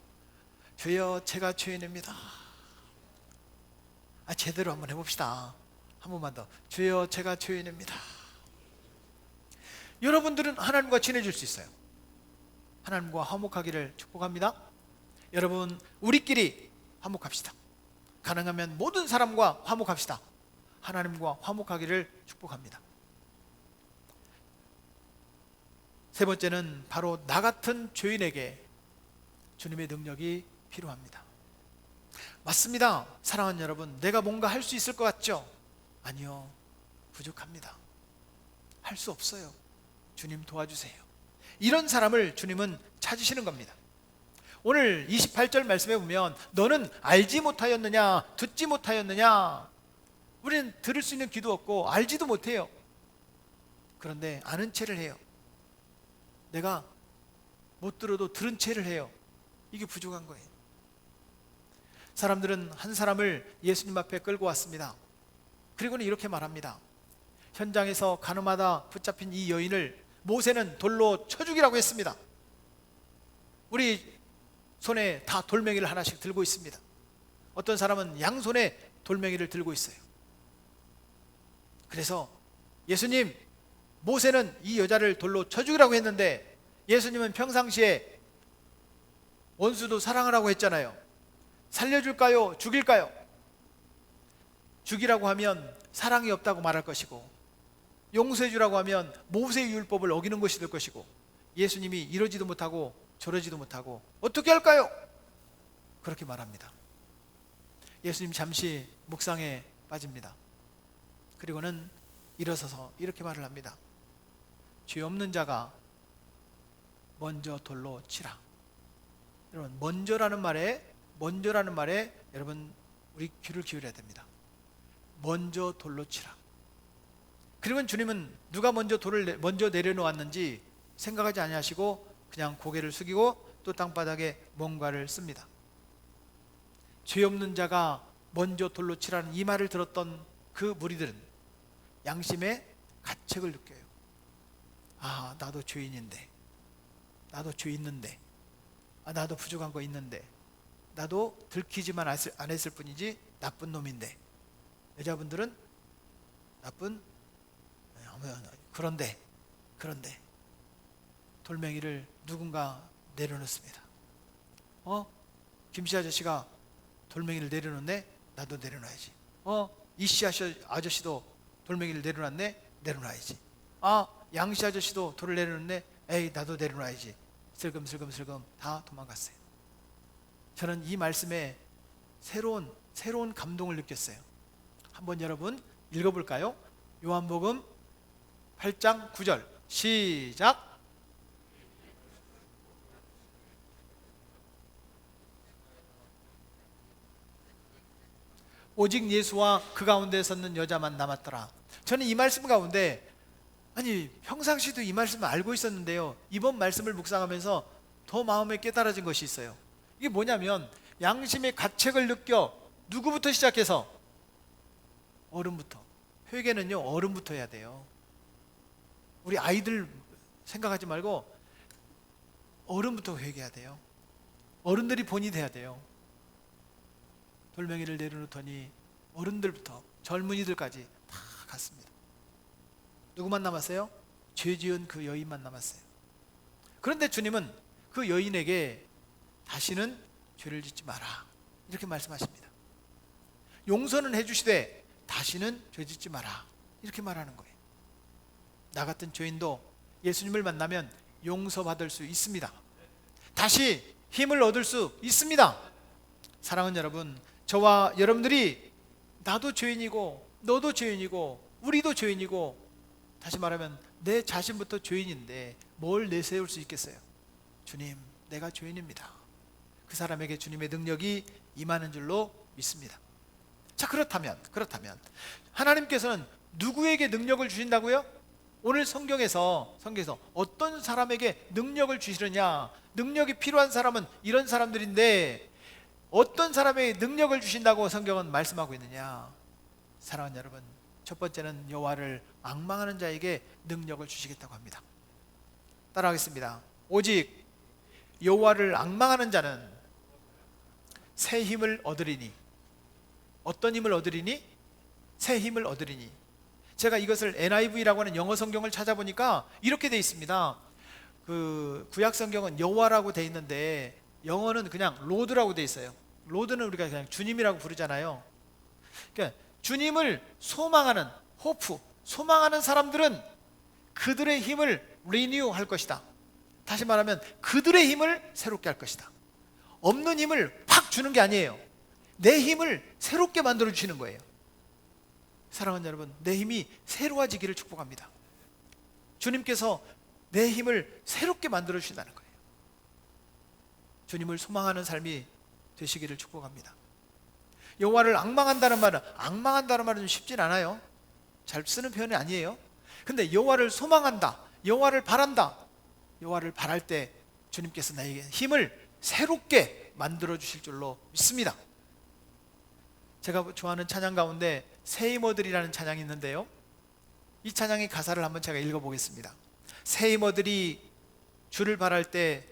주여 제가 죄인입니다. 제대로 한번 해봅시다. 한 번만 더. 주여 제가 죄인입니다. 여러분들은 하나님과 친해질 수 있어요. 하나님과 화목하기를 축복합니다. 여러분 우리끼리 화목합시다. 가능하면 모든 사람과 화목합시다. 하나님과 화목하기를 축복합니다. 세 번째는 바로 나 같은 죄인에게 주님의 능력이 필요합니다. 맞습니다. 사랑하는 여러분, 내가 뭔가 할 수 있을 것 같죠? 아니요, 부족합니다. 할 수 없어요. 주님 도와주세요. 이런 사람을 주님은 찾으시는 겁니다. 오늘 28절 말씀에 보면 너는 알지 못하였느냐 듣지 못하였느냐. 우리는 들을 수 있는 귀도 없고 알지도 못해요. 그런데 아는 체를 해요. 내가 못 들어도 들은 체를 해요. 이게 부족한 거예요. 사람들은 한 사람을 예수님 앞에 끌고 왔습니다. 그리고는 이렇게 말합니다. 현장에서 가늠하다 붙잡힌 이 여인을 모세는 돌로 쳐 죽이라고 했습니다. 우리 손에 다 돌멩이를 하나씩 들고 있습니다. 어떤 사람은 양손에 돌멩이를 들고 있어요. 그래서 예수님, 모세는 이 여자를 돌로 쳐 죽이라고 했는데 예수님은 평상시에 원수도 사랑하라고 했잖아요. 살려줄까요? 죽일까요? 죽이라고 하면 사랑이 없다고 말할 것이고, 용서해주라고 하면 모세의 율법을 어기는 것이 될 것이고, 예수님이 이러지도 못하고 저러지도 못하고 어떻게 할까요? 그렇게 말합니다. 예수님 잠시 묵상에 빠집니다. 그리고는 일어서서 이렇게 말을 합니다. 죄 없는 자가 먼저 돌로 치라. 여러분, 먼저라는 말에 여러분 우리 귀를 기울여야 됩니다. 먼저 돌로 치라. 그리고 주님은 누가 먼저 돌을 먼저 내려놓았는지 생각하지 아니하시고 그냥 고개를 숙이고 또 땅바닥에 뭔가를 씁니다. 죄 없는 자가 먼저 돌로 치라는 이 말을 들었던 그 무리들은 양심의 가책을 느껴요. 아, 나도 죄인인데, 나도 죄 있는데, 나도 부족한 거 있는데, 나도 들키지만 안 했을 뿐이지 나쁜 놈인데, 여자분들은 나쁜, 그런데 돌멩이를 누군가 내려놓습니다. 김씨 아저씨가 돌멩이를 내려놓네? 나도 내려놔야지. 이씨 아저씨도 돌멩이를 내려놔야지. 양씨 아저씨도 돌을 내려놓네? 에이, 나도 내려놔야지. 슬금슬금 다 도망갔어요. 저는 이 말씀에 새로운 감동을 느꼈어요. 한번 여러분 읽어볼까요? 요한복음 8장 9절 시작. 오직 예수와 그 가운데 섰는 여자만 남았더라. 저는 이 말씀 가운데, 평상시도 이 말씀을 알고 있었는데요, 이번 말씀을 묵상하면서 더 마음에 깨달아진 것이 있어요. 이게 뭐냐면 양심의 가책을 느껴 누구부터 시작해서 어른부터. 회개는요 어른부터 해야 돼요. 우리 아이들 생각하지 말고 어른부터 회개해야 돼요. 어른들이 본이 돼야 돼요. 돌멩이를 내려놓더니 어른들부터 젊은이들까지 다 갔습니다. 누구만 남았어요? 죄 지은 그 여인만 남았어요. 그런데 주님은 그 여인에게 다시는 죄를 짓지 마라 이렇게 말씀하십니다. 용서는 해주시되 다시는 죄 짓지 마라 이렇게 말하는 거예요. 나 같은 죄인도 예수님을 만나면 용서받을 수 있습니다. 다시 힘을 얻을 수 있습니다. 사랑하는 여러분, 저와 여러분들이 나도 죄인이고 너도 죄인이고 우리도 죄인이고, 다시 말하면 내 자신부터 죄인인데 뭘 내세울 수 있겠어요? 주님, 내가 죄인입니다. 그 사람에게 주님의 능력이 임하는 줄로 믿습니다. 자, 그렇다면 하나님께서는 누구에게 능력을 주신다고요? 오늘 성경에서 어떤 사람에게 능력을 주시느냐, 능력이 필요한 사람은 이런 사람들인데 어떤 사람에게 능력을 주신다고 성경은 말씀하고 있느냐? 사랑하는 여러분, 첫 번째는 여호와를 앙망하는 자에게 능력을 주시겠다고 합니다. 따라하겠습니다. 오직 여호와를 앙망하는 자는 새 힘을 얻으리니. 어떤 힘을 얻으리니? 새 힘을 얻으리니. 제가 이것을 NIV라고 하는 영어 성경을 찾아보니까 이렇게 돼 있습니다. 그 구약 성경은 여호와라고 돼 있는데 영어는 그냥 로드라고 돼 있어요. 로드는 우리가 그냥 주님이라고 부르잖아요. 그러니까 주님을 소망하는, 소망하는 사람들은 그들의 힘을 리뉴할 것이다. 다시 말하면 그들의 힘을 새롭게 할 것이다. 없는 힘을 팍 주는 게 아니에요. 내 힘을 새롭게 만들어 주시는 거예요. 사랑하는 여러분, 내 힘이 새로워지기를 축복합니다. 주님께서 내 힘을 새롭게 만들어 주신다는 거예요. 주님을 소망하는 삶이 되시기를 축복합니다. 여호와를 앙망한다는 말은 좀 쉽진 않아요. 잘 쓰는 표현이 아니에요. 근데 여호와를 소망한다, 여호와를 바란다. 여호와를 바랄 때 주님께서 나에게 힘을 새롭게 만들어 주실 줄로 믿습니다. 제가 좋아하는 찬양 가운데 새 힘어들이라는 찬양이 있는데요, 이 찬양의 가사를 한번 제가 읽어보겠습니다. 새 힘어들이 주를 바랄 때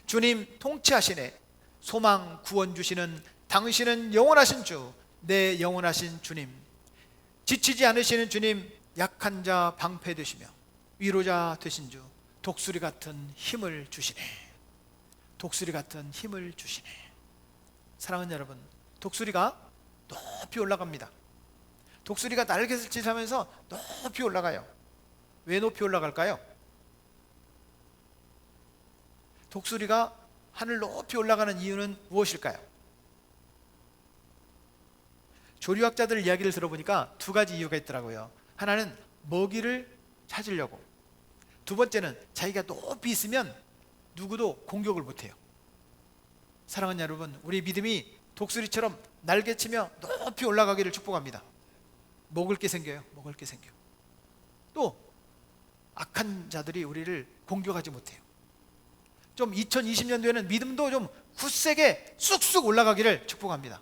주님 통치하시네. 소망 구원 주시는 당신은 영원하신 주, 내 영원하신 주님. 지치지 않으시는 주님, 약한 자 방패 되시며 위로자 되신 주, 독수리 같은 힘을 주시네. 독수리 같은 힘을 주시네. 사랑하는 여러분, 독수리가 높이 올라갑니다. 독수리가 날개를 찢으면서 높이 올라가요. 왜 높이 올라갈까요? 독수리가 하늘 높이 올라가는 이유는 무엇일까요? 조류학자들 이야기를 들어보니까 두 가지 이유가 있더라고요. 하나는 먹이를 찾으려고, 두 번째는 자기가 높이 있으면 누구도 공격을 못해요. 사랑하는 여러분, 우리 믿음이 독수리처럼 날개치며 높이 올라가기를 축복합니다. 먹을 게 생겨요. 또 악한 자들이 우리를 공격하지 못해요. 좀 2020년도에는 믿음도 좀 굳세게 쑥쑥 올라가기를 축복합니다.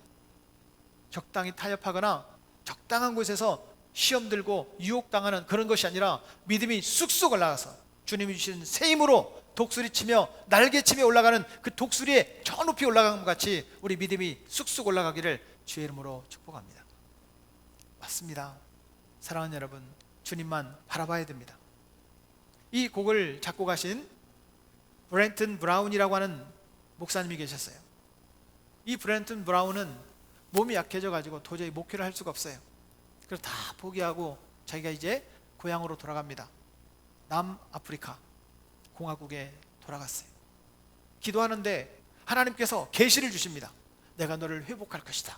적당히 타협하거나 적당한 곳에서 시험 들고 유혹당하는 그런 것이 아니라 믿음이 쑥쑥 올라가서 주님이 주신 새 힘으로 독수리치며 날개치며 올라가는 그 독수리의 저 높이 올라간 것 같이 우리 믿음이 쑥쑥 올라가기를 주의 이름으로 축복합니다. 맞습니다. 사랑하는 여러분, 주님만 바라봐야 됩니다. 이 곡을 작곡하신 브렌튼 브라운이라고 하는 목사님이 계셨어요. 이 브렌튼 브라운은 몸이 약해져 가지고 도저히 목회를 할 수가 없어요. 그래서 다 포기하고 자기가 이제 고향으로 돌아갑니다. 남아프리카 공화국에 돌아갔어요. 기도하는데 하나님께서 계시를 주십니다. 내가 너를 회복할 것이다.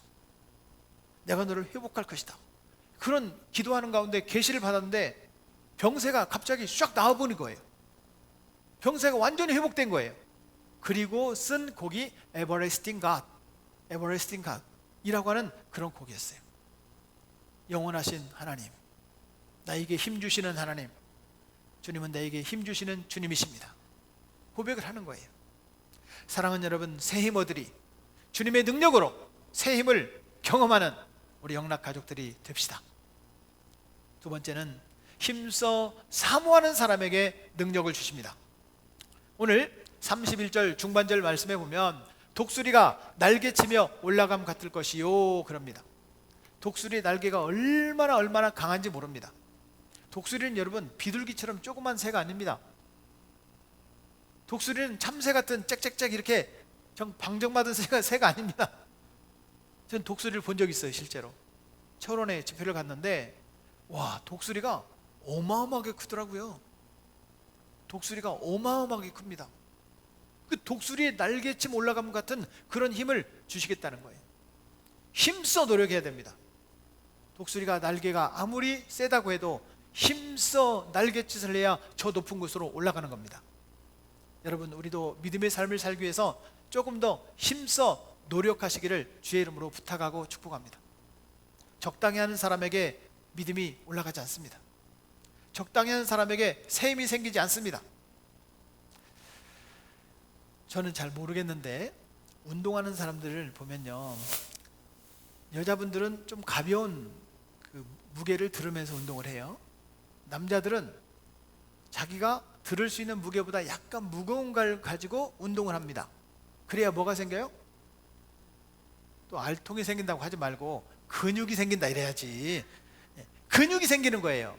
그런 기도하는 가운데 계시를 받았는데 병세가 갑자기 쫙 나와버린 거예요. 병세가 완전히 회복된 거예요. 그리고 쓴 곡이 Everlasting God 이라고 하는 그런 곡이었어요. 영원하신 하나님, 나에게 힘 주시는 하나님, 주님은 나에게 힘 주시는 주님이십니다. 고백을 하는 거예요. 사랑하는 여러분, 새 힘어들이 주님의 능력으로 새 힘을 경험하는 우리 영락 가족들이 됩시다. 두 번째는 힘써 사모하는 사람에게 능력을 주십니다. 오늘 31절 중반절 말씀에 보면 독수리가 날개치며 올라감 같을 것이요 그럽니다. 독수리의 날개가 얼마나 강한지 모릅니다. 독수리는 여러분 비둘기처럼 조그만 새가 아닙니다. 독수리는 참새 같은 짹짹짹 이렇게 방정맞은 새가 아닙니다. 저는 독수리를 본 적 있어요. 실제로 철원에 집회를 갔는데 와, 독수리가 어마어마하게 크더라고요. 독수리가 어마어마하게 큽니다. 그 독수리의 날개쯤 올라감 같은 그런 힘을 주시겠다는 거예요. 힘써 노력해야 됩니다. 독수리가 날개가 아무리 세다고 해도 힘써 날갯짓을 해야 저 높은 곳으로 올라가는 겁니다. 여러분, 우리도 믿음의 삶을 살기 위해서 조금 더 힘써 노력하시기를 주의 이름으로 부탁하고 축복합니다. 적당히 하는 사람에게 믿음이 올라가지 않습니다. 적당히 하는 사람에게 새 힘이 생기지 않습니다. 저는 잘 모르겠는데 운동하는 사람들을 보면요, 여자분들은 좀 가벼운 그 무게를 들으면서 운동을 해요. 남자들은 자기가 들을 수 있는 무게보다 약간 무거운 걸 가지고 운동을 합니다. 그래야 뭐가 생겨요? 또 알통이 생긴다고 하지 말고 근육이 생긴다 이래야지. 근육이 생기는 거예요.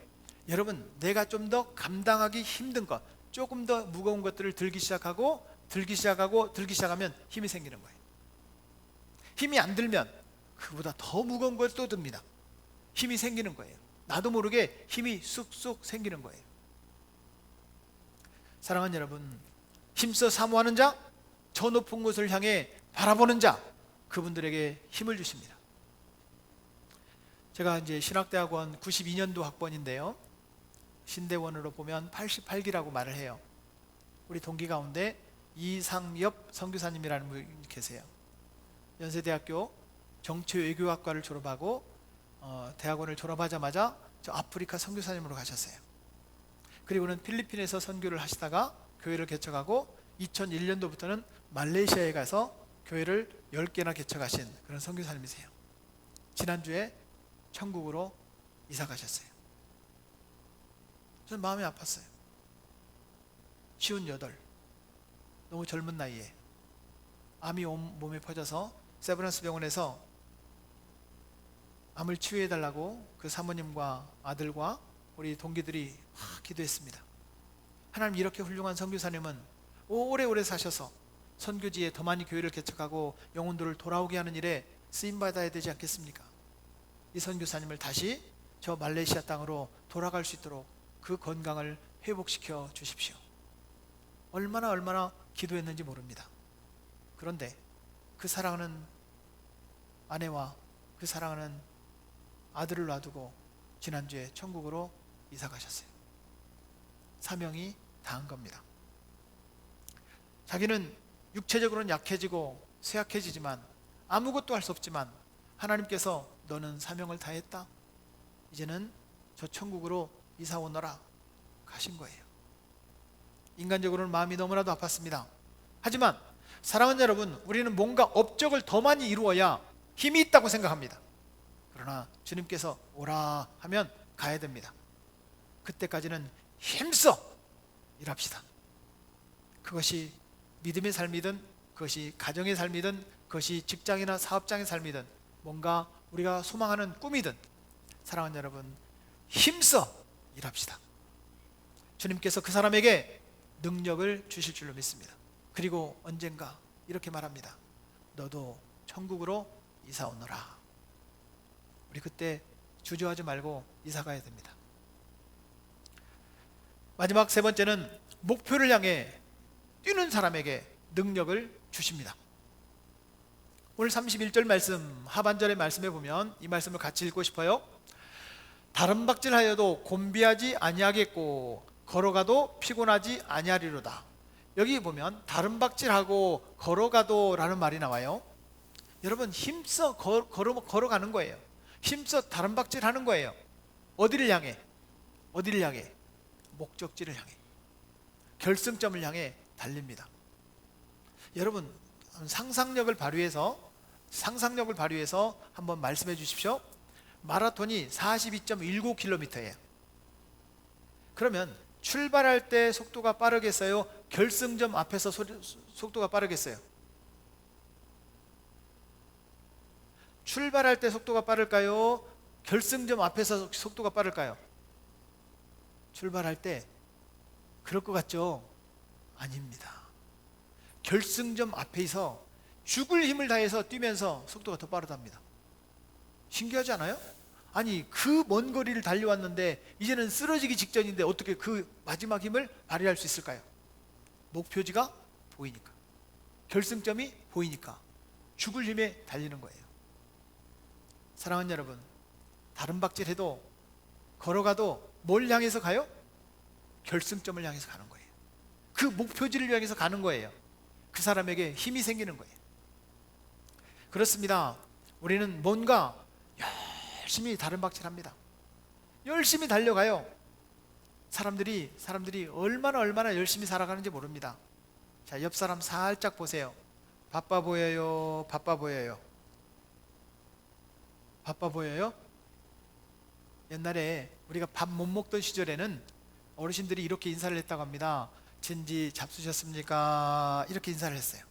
여러분, 내가 좀 더 감당하기 힘든 것, 조금 더 무거운 것들을 들기 시작하면 힘이 생기는 거예요. 힘이 안 들면 그보다 더 무거운 걸 또 듭니다. 힘이 생기는 거예요. 나도 모르게 힘이 쑥쑥 생기는 거예요. 사랑하는 여러분, 힘써 사모하는 자, 저 높은 곳을 향해 바라보는 자, 그분들에게 힘을 주십니다. 제가 이제 신학대학원 92년도 학번인데요, 신대원으로 보면 88기라고 말을 해요. 우리 동기 가운데 이상엽 선교사님이라는 분이 계세요. 연세대학교 정치외교학과를 졸업하고 대학원을 졸업하자마자 저 아프리카 선교사님으로 가셨어요. 그리고는 필리핀에서 선교를 하시다가 교회를 개척하고 2001년도부터는 말레이시아에 가서 교회를 10개나 개척하신 그런 선교사님이세요. 지난주에 천국으로 이사 가셨어요. 저는 마음이 아팠어요. 58, 너무 젊은 나이에 암이 온 몸에 퍼져서 세브란스 병원에서 암을 치유해달라고 그 사모님과 아들과 우리 동기들이 기도했습니다. 하나님, 이렇게 훌륭한 선교사님은 오래오래 사셔서 선교지에 더 많이 교회를 개척하고 영혼들을 돌아오게 하는 일에 쓰임받아야 되지 않겠습니까? 이 선교사님을 다시 저 말레이시아 땅으로 돌아갈 수 있도록 그 건강을 회복시켜 주십시오. 얼마나 기도했는지 모릅니다. 그런데 그 사랑하는 아내와 그 사랑하는 아들을 놔두고 지난주에 천국으로 이사 가셨어요. 사명이 다한 겁니다. 자기는 육체적으로는 약해지고 쇠약해지지만 아무것도 할 수 없지만 하나님께서 너는 사명을 다했다, 이제는 저 천국으로 이사 오너라 가신 거예요. 인간적으로는 마음이 너무나도 아팠습니다. 하지만 사랑하는 여러분, 우리는 뭔가 업적을 더 많이 이루어야 힘이 있다고 생각합니다. 그러나 주님께서 오라 하면 가야 됩니다. 그때까지는 힘써 일합시다. 그것이 믿음의 삶이든, 그것이 가정의 삶이든, 그것이 직장이나 사업장의 삶이든, 뭔가 우리가 소망하는 꿈이든, 사랑하는 여러분, 힘써 일합시다. 주님께서 그 사람에게 능력을 주실 줄로 믿습니다. 그리고 언젠가 이렇게 말합니다. 너도 천국으로 이사 오너라. 우리 그때 주저하지 말고 이사 가야 됩니다. 마지막 세 번째는 목표를 향해 뛰는 사람에게 능력을 주십니다. 오늘 31절 말씀, 하반절의 말씀에 보면 이 말씀을 같이 읽고 싶어요. 다른 박질하여도 곤비하지 아니하겠고 걸어가도 피곤하지 아니하리로다. 여기 보면 다른 박질하고 걸어가도 라는 말이 나와요. 여러분, 힘써 걸어가는 거예요. 힘써 다른 박질하는 거예요. 어디를 향해? 어디를 향해? 목적지를 향해, 결승점을 향해 달립니다. 여러분, 상상력을 발휘해서 한번 말씀해 주십시오. 마라톤이 42.19km예요. 그러면 출발할 때 속도가 빠르겠어요? 결승점 앞에서 속도가 빠르겠어요? 출발할 때 속도가 빠를까요? 결승점 앞에서 속도가 빠를까요? 출발할 때 그럴 것 같죠? 아닙니다. 결승점 앞에서 죽을 힘을 다해서 뛰면서 속도가 더 빠르답니다. 신기하지 않아요? 아니, 그 먼 거리를 달려왔는데 이제는 쓰러지기 직전인데 어떻게 그 마지막 힘을 발휘할 수 있을까요? 목표지가 보이니까. 결승점이 보이니까 죽을 힘에 달리는 거예요. 사랑하는 여러분, 다른 박질해도 걸어가도 뭘 향해서 가요? 결승점을 향해서 가는 거예요. 그 목표지를 향해서 가는 거예요. 그 사람에게 힘이 생기는 거예요. 그렇습니다. 우리는 뭔가 열심히 다른 박질합니다. 열심히 달려가요. 사람들이 얼마나 열심히 살아가는지 모릅니다. 자, 옆 사람 살짝 보세요. 바빠 보여요? 바빠 보여요? 바빠 보여요? 옛날에 우리가 밥 못 먹던 시절에는 어르신들이 이렇게 인사를 했다고 합니다. 진지 잡수셨습니까? 이렇게 인사를 했어요.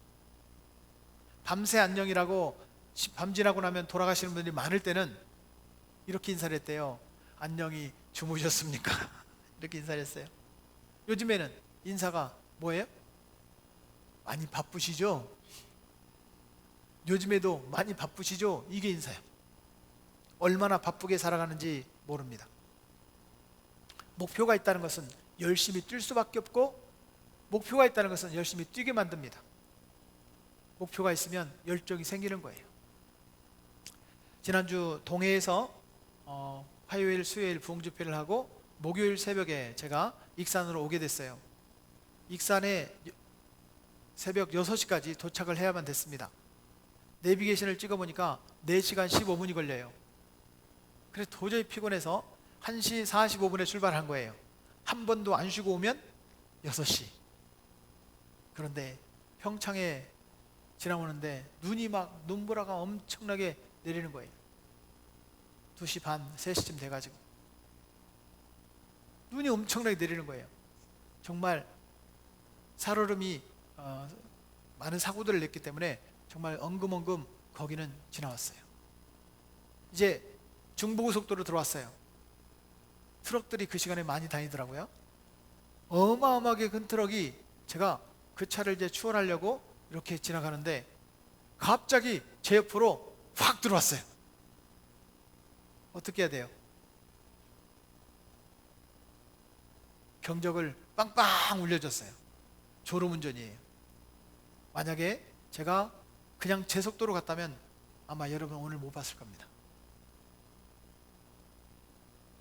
밤새 안녕이라고 밤 지나고 나면 돌아가시는 분들이 많을 때는 이렇게 인사를 했대요. 안녕히 주무셨습니까? 이렇게 인사를 했어요. 요즘에는 인사가 뭐예요? 많이 바쁘시죠? 요즘에도 많이 바쁘시죠? 이게 인사예요. 얼마나 바쁘게 살아가는지 모릅니다. 목표가 있다는 것은 열심히 뛸 수밖에 없고, 목표가 있다는 것은 열심히 뛰게 만듭니다. 목표가 있으면 열정이 생기는 거예요. 지난주 동해에서 화요일, 수요일 부흥집회를 하고 목요일 새벽에 제가 익산으로 오게 됐어요. 익산에 새벽 6시까지 도착을 해야만 됐습니다. 내비게이션을 찍어보니까 4시간 15분이 걸려요. 그래서 도저히 피곤해서 1시 45분에 출발한 거예요. 한 번도 안 쉬고 오면 6시. 그런데 평창에 지나오는데 눈이 막 눈보라가 엄청나게 내리는 거예요. 2시 반, 3시쯤 돼가지고 눈이 엄청나게 내리는 거예요. 정말 살얼음이 많은 사고들을 냈기 때문에 정말 엉금엉금 거기는 지나왔어요. 이제 중부고속도로 들어왔어요. 트럭들이 그 시간에 많이 다니더라고요. 어마어마하게 큰 트럭이, 제가 그 차를 이제 추월하려고 이렇게 지나가는데 갑자기 제 옆으로 확 들어왔어요. 어떻게 해야 돼요? 경적을 빵빵 울려줬어요. 졸음운전이에요. 만약에 제가 그냥 제 속도로 갔다면 아마 여러분 오늘 못 봤을 겁니다.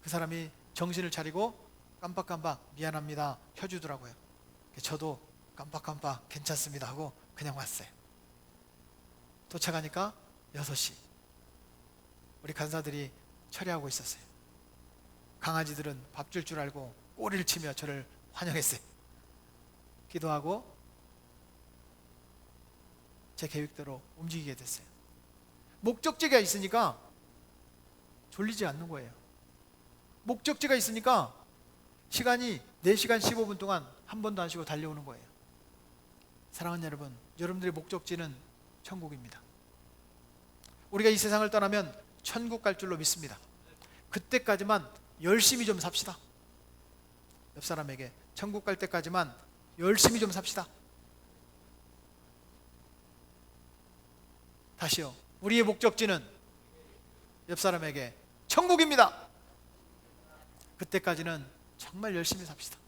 그 사람이 정신을 차리고 깜빡깜빡 미안합니다 켜주더라고요. 저도 깜빡깜빡 괜찮습니다 하고 그냥 왔어요. 도착하니까 6시. 우리 간사들이 처리하고 있었어요. 강아지들은 밥 줄 줄 알고 꼬리를 치며 저를 환영했어요. 기도하고 제 계획대로 움직이게 됐어요. 목적지가 있으니까 졸리지 않는 거예요. 목적지가 있으니까 시간이 4시간 15분 동안 한 번도 안 쉬고 달려오는 거예요. 사랑하는 여러분, 여러분들의 목적지는 천국입니다. 우리가 이 세상을 떠나면 천국 갈 줄로 믿습니다. 그때까지만 열심히 좀 삽시다. 옆 사람에게 천국 갈 때까지만 열심히 좀 삽시다. 다시요. 우리의 목적지는 옆 사람에게 천국입니다. 그때까지는 정말 열심히 삽시다.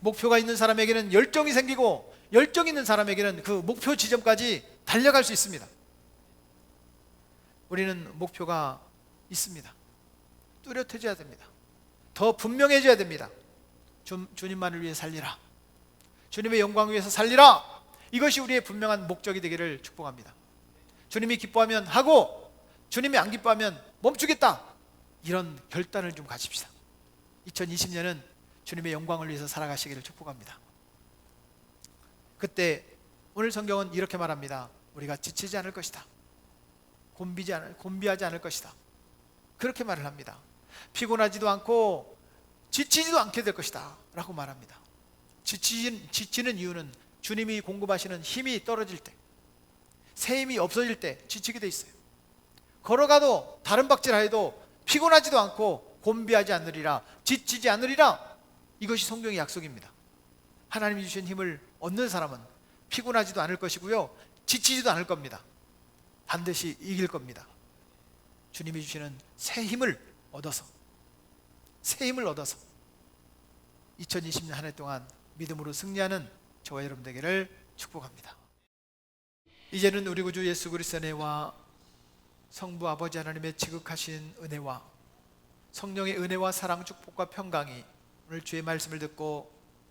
목표가 있는 사람에게는 열정이 생기고, 열정 있는 사람에게는 그 목표 지점까지 달려갈 수 있습니다. 우리는 목표가 있습니다. 뚜렷해져야 됩니다. 더 분명해져야 됩니다. 주님만을 위해 살리라. 주님의 영광을 위해서 살리라. 이것이 우리의 분명한 목적이 되기를 축복합니다. 주님이 기뻐하면 하고, 주님이 안 기뻐하면 멈추겠다. 이런 결단을 좀 가집시다. 2020년은 주님의 영광을 위해서 살아가시기를 축복합니다. 그때 오늘 성경은 이렇게 말합니다. 우리가 지치지 않을 것이다. 곤비하지 않을 것이다. 그렇게 말을 합니다. 피곤하지도 않고 지치지도 않게 될 것이다 라고 말합니다. 지치는 이유는 주님이 공급하시는 힘이 떨어질 때, 새 힘이 없어질 때 지치게 돼 있어요. 걸어가도 다른 박질하여도 피곤하지도 않고 곤비하지 않으리라, 지치지 않으리라. 이것이 성경의 약속입니다. 하나님이 주신 힘을 얻는 사람은 피곤하지도 않을 것이고요, 지치지도 않을 겁니다. 반드시 이길 겁니다. 주님이 주시는 새 힘을 얻어서 2020년 한 해 동안 믿음으로 승리하는 저와 여러분 되기를 축복합니다. 이제는 우리 구주 예수 그리스도의 은혜와 성부 아버지 하나님의 지극하신 은혜와 성령의 은혜와 사랑 축복과 평강이 오늘 주의 말씀을 듣고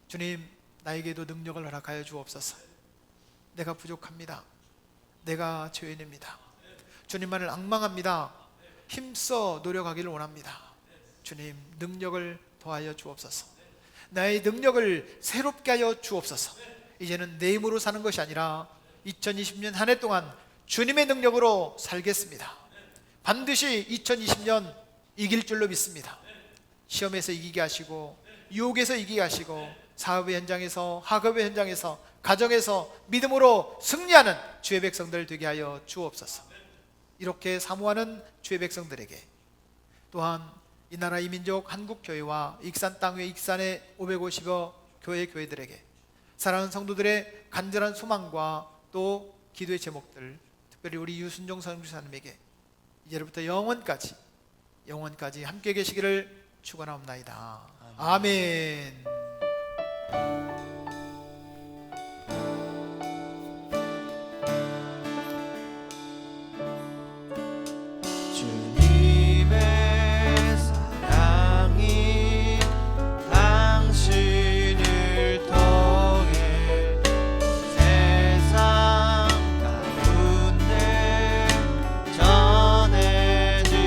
주님 나에게도 능력을 허락하여 주옵소서. 내가 부족합니다. 내가 죄인입니다. 주님만을 앙망합니다. 힘써 노력하기를 원합니다. 주님 능력을 더하여 주옵소서. 나의 능력을 새롭게 하여 주옵소서. 이제는 내 힘으로 사는 것이 아니라 2020년 한 해 동안 주님의 능력으로 살겠습니다. 반드시 2020년 이길 줄로 믿습니다. 시험에서 이기게 하시고 유혹에서 이기게 하시고 사업의 현장에서 학업의 현장에서 가정에서 믿음으로 승리하는 주의 백성들 되게 하여 주옵소서. 이렇게 사모하는 주의 백성들에게 또한 이 나라 이민족 한국교회와 익산 땅 위에 익산의 550여 교회들에게 사랑하는 성도들의 간절한 소망과 또 기도의 제목들, 특별히 우리 유순종 선교사님에게 이제부터 영원까지 함께 계시기를 축원하옵나이다. 아멘. 주님의 사랑이 당신을 통해 세상 가운데 전해지기를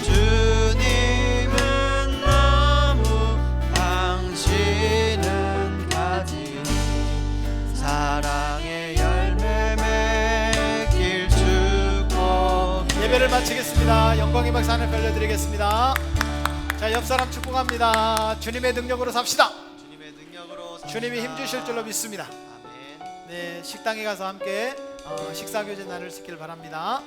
주님은 너무 당신은 가지니 사랑의 열매 맺길 축복. 예배를 마치겠습니다. 영광의 박수 하늘 빌려드리겠습니다. 자, 옆 사람 축복합니다. 주님의 능력으로 삽시다. 주님의 능력으로 주님이 힘 주실 줄로 믿습니다. 아멘. 네, 식당에 가서 함께 식사 교제 나눌 수 있길 바랍니다.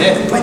네.